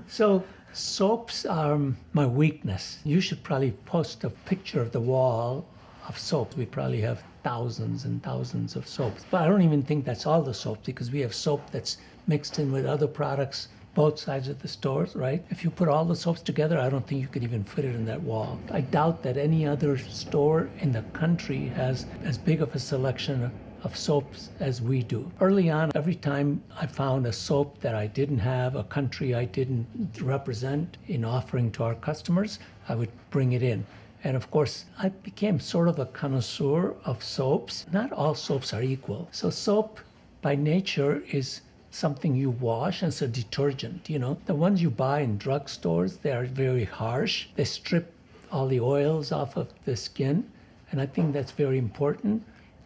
So soaps are my weakness. You should probably post a picture of the wall of soaps. We probably have thousands and thousands of soaps. But I don't even think that's all the soaps, because we have soap that's mixed in with other products both sides of the stores, right? If you put all the soaps together, I don't think you could even fit it in that wall. I doubt that any other store in the country has as big of a selection of soaps as we do. Early on, every time I found a soap that I didn't have, a country I didn't represent in offering to our customers, I would bring it in. And of course, I became sort of a connoisseur of soaps. Not all soaps are equal. So soap by nature is something you wash, and it's a detergent, you know. The ones you buy in drugstores, they are very harsh. They strip all the oils off of the skin. And I think that's very important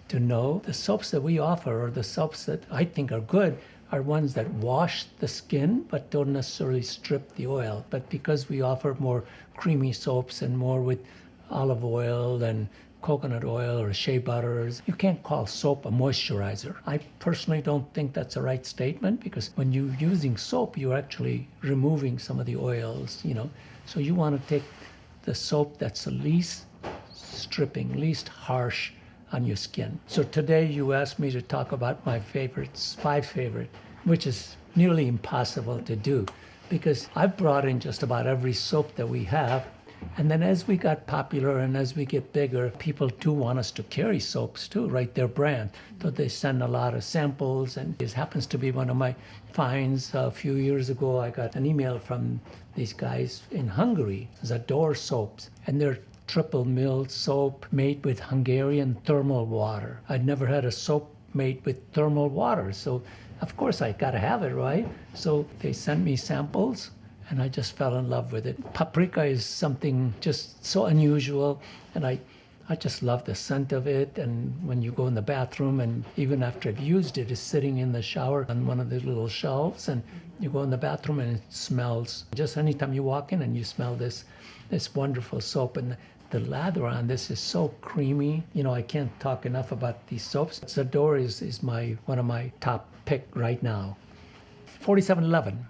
to know. The soaps that we offer, or the soaps that I think are good, are ones that wash the skin but don't necessarily strip the oil. But because we offer more creamy soaps and more with olive oil and coconut oil or shea butters, you can't call soap a moisturizer. I personally don't think that's a right statement, because when you're using soap, you're actually removing some of the oils, you know. So you want to take the soap that's the least stripping, least harsh on your skin. So today you asked me to talk about my favorites, 5 favorite, which is nearly impossible to do, because I've brought in just about every soap that we have. And then as we got popular and as we get bigger, people do want us to carry soaps too, right? Their brand. So they send a lot of samples, and this happens to be one of my finds. A few years ago, I got an email from these guys in Hungary, Zador soaps, and they're triple milled soap made with Hungarian thermal water. I'd never had a soap made with thermal water, so of course I gotta have it, right? So they sent me samples, and I just fell in love with it. Paprika is something just so unusual, and I just love the scent of it. And when you go in the bathroom, and even after I've used it, it's sitting in the shower on one of the little shelves, and you go in the bathroom and it smells. Just anytime you walk in and you smell this wonderful soap, and the lather on this is so creamy. You know, I can't talk enough about these soaps. Zador is one of my top pick right now. 4711.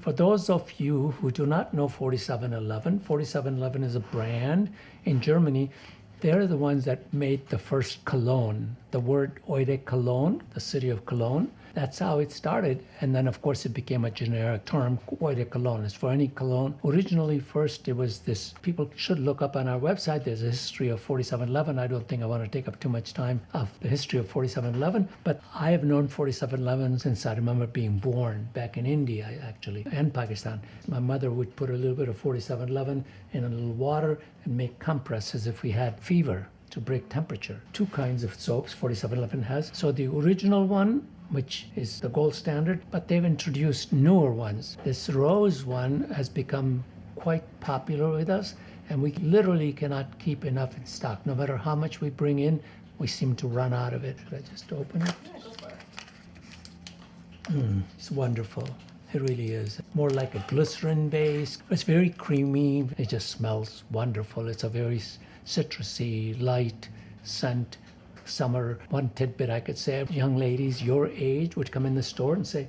For those of you who do not know 4711, 4711 is a brand in Germany. They're the ones that made the first cologne, the word Eau de Cologne, the city of Cologne. That's how it started. And then, of course, it became a generic term, Eau de Cologne. It's for any cologne. Originally, first, it was this. People should look up on our website. There's a history of 4711. I don't think I want to take up too much time of the history of 4711. But I have known 4711 since I remember being born back in India, actually, and Pakistan. My mother would put a little bit of 4711 in a little water and make compresses if we had fever to break temperature. 2 kinds of soaps 4711 has. So the original one, which is the gold standard, but they've introduced newer ones. This rose one has become quite popular with us, and we literally cannot keep enough in stock. No matter how much we bring in, we seem to run out of it. Should I just open it? Yeah, go for it. It's wonderful. It really is. More like a glycerin-based. It's very creamy. It just smells wonderful. It's a very citrusy, light scent. Summer. One tidbit I could say, young ladies your age would come in the store and say,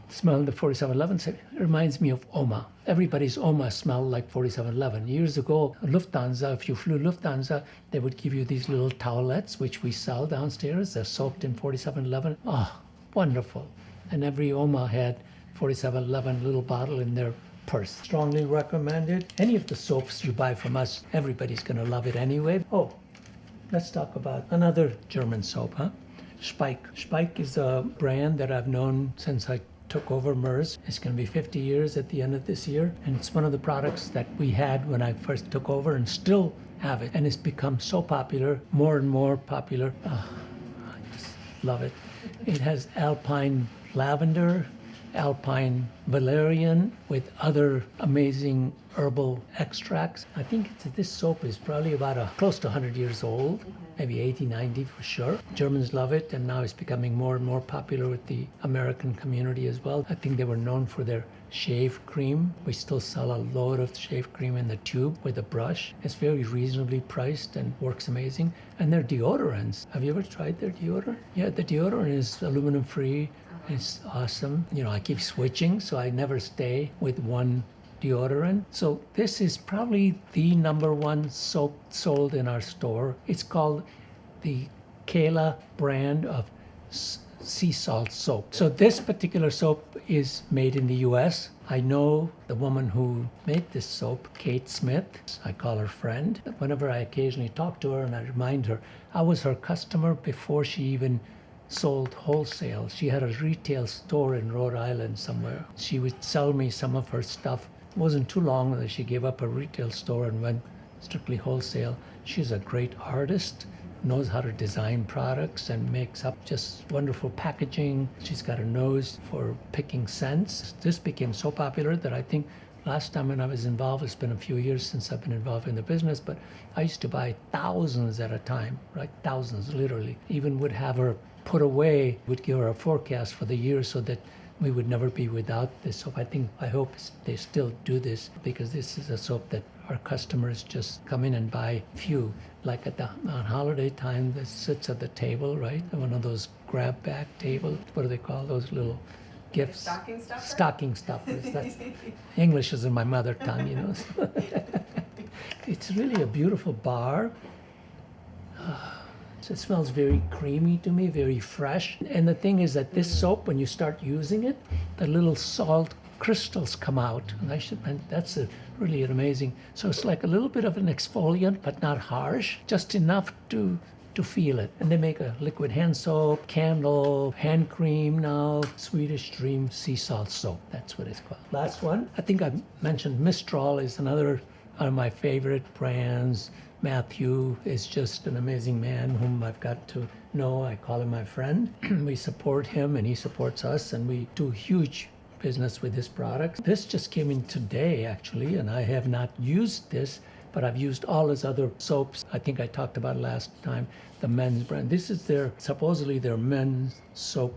smell the 4711, say, it reminds me of Oma. Everybody's Oma smelled like 4711. Years ago, Lufthansa, if you flew Lufthansa, they would give you these little towelettes, which we sell downstairs. They're soaked in 4711. Oh, wonderful. And every Oma had 4711 little bottle in their purse. Strongly recommended. Any of the soaps you buy from us, everybody's gonna love it anyway. Oh, let's talk about another German soap, huh? Speick. Speick is a brand that I've known since I took over Merz. It's going to be 50 years at the end of this year. And it's one of the products that we had when I first took over and still have it. And it's become so popular, more and more popular. Oh, I just love it. It has alpine lavender, alpine valerian with other amazing herbal extracts. I think this soap is probably about close to 100 years old, maybe 80, 90 for sure. Germans love it, and now it's becoming more and more popular with the American community as well. I think they were known for their shave cream. We still sell a load of shave cream in the tube with a brush. It's very reasonably priced and works amazing. And their deodorants. Have you ever tried their deodorant? Yeah, the deodorant is aluminum free. is awesome. You know, I keep switching, so I never stay with one deodorant. So this is probably the #1 soap sold in our store. It's called the Kayla brand of sea salt soap. So this particular soap is made in the US. I know the woman who made this soap, Kate Smith. I call her friend. Whenever I occasionally talk to her and I remind her, I was her customer before she even sold wholesale. She had a retail store in Rhode Island somewhere. She would sell me some of her stuff. It wasn't too long that she gave up her retail store and went strictly wholesale. She's a great artist, knows how to design products and makes up just wonderful packaging. She's got a nose for picking scents. This became so popular that I think last time when I was involved, it's been a few years since I've been involved in the business, but I used to buy thousands at a time, right? Thousands, literally. Even would have her put away, would give her a forecast for the year so that we would never be without this soap. I hope they still do this, because this is a soap that our customers just come in and buy few. Like on holiday time, that sits at the table, right? One of those grab bag tables. What do they call those little gifts? Stocking stuffer? Stocking stuffers. That's, English isn't my mother tongue, you know. It's really a beautiful bar. It smells very creamy to me, very fresh. And the thing is that this soap, when you start using it, the little salt crystals come out. And that's really amazing. So it's like a little bit of an exfoliant, but not harsh, just enough to feel it. And they make a liquid hand soap, candle, hand cream now, Swedish Dream Sea Salt Soap. That's what it's called. Last one, I think I mentioned Mistral is another one of my favorite brands. Matthew is just an amazing man whom I've got to know. I call him my friend. We support him and he supports us, and we do huge business with his products. This just came in today, actually, and I have not used this, but I've used all his other soaps. I think I talked about it last time, the men's brand. This is supposedly their men's soap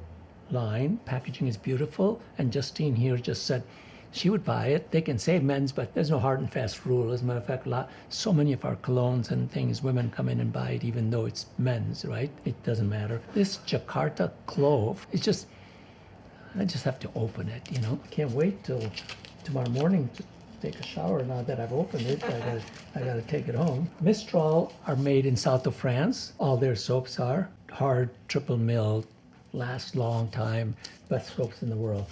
line. Packaging is beautiful, and Justine here just said she would buy it. They can say men's, but there's no hard and fast rule. As a matter of fact, so many of our colognes and things, women come in and buy it even though it's men's, right? It doesn't matter. This Jakarta Clove, I just have to open it, you know. Can't wait till tomorrow morning to take a shower. Now that I've opened it, I gotta take it home. Mistral are made in south of France. All their soaps are hard, triple milled, last long time, best soaps in the world.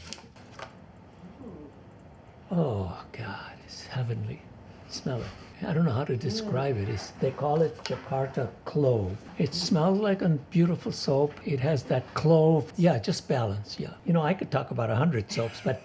Oh God, it's heavenly. Smell it. I don't know how to describe it. They call it Jakarta Clove. It smells like a beautiful soap. It has that clove. Yeah, just balance. Yeah. You know, I could talk about 100 soaps, but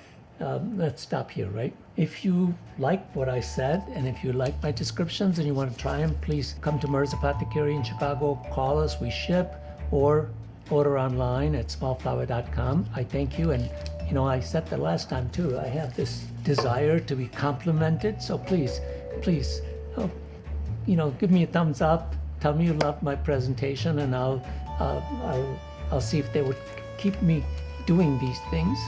let's stop here, right? If you like what I said, and if you like my descriptions and you want to try them, please come to Merz Apothecary in Chicago. Call us. We ship, or order online at smallflower.com. I thank you. And you know, I said that last time too. I have this desire to be complimented. So please, you know, give me a thumbs up. Tell me you loved my presentation, and I'll see if they would keep me doing these things.